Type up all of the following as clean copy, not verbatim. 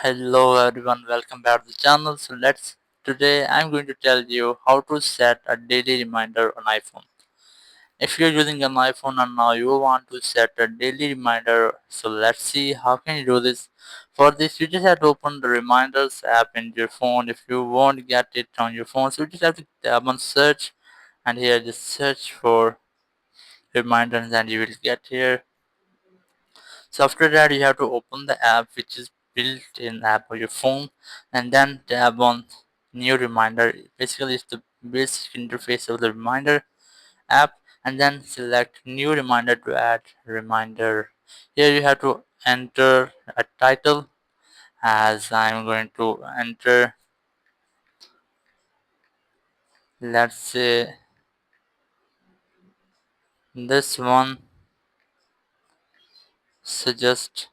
Hello everyone, welcome back to the channel. Today I'm going to tell you how to set a daily reminder on iPhone. If you're using an iPhone and now you want to set a daily reminder, so let's see how can you do this. For this you just have to open the reminders app in your phone. If you won't get it on your phone, so you just have to tap on search, and here just search for reminders and you will get here. So after that you have to open the app which is built in app on your phone, and then tap on new reminder. Basically it's the basic interface of the reminder app, and then select new reminder to add reminder. Here you have to enter a title, as I'm going to enter, let's say this one. Suggest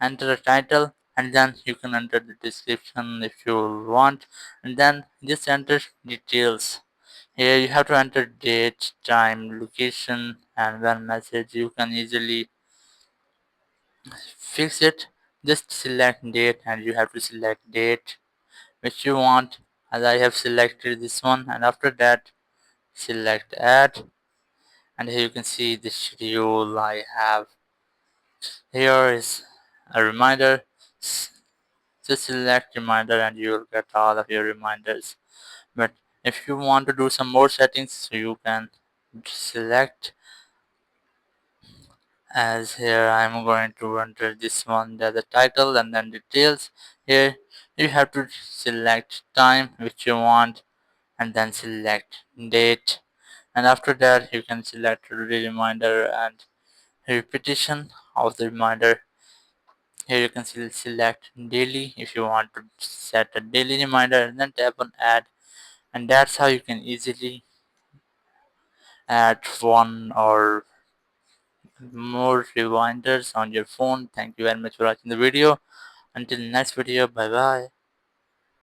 enter a title, and then you can enter the description if you want, and then just enter details. Here you have to enter date, time, location, and when message. You can easily fix it. Just select date, and you have to select date which you want, as I have selected this one. And after that select add, and here you can see the schedule I have. Here is a reminder. Just select reminder and you will get all of your reminders. But if you want to do some more settings, so you can select, as here I'm going to enter this one as the title and then details. Here you have to select time which you want, and then select date, and after that you can select reminder and repetition of the reminder. Here you can select daily if you want to set a daily reminder, and then tap on add, and that's how you can easily add one or more reminders on your phone. Thank you very much for watching the video. Until next video, bye bye.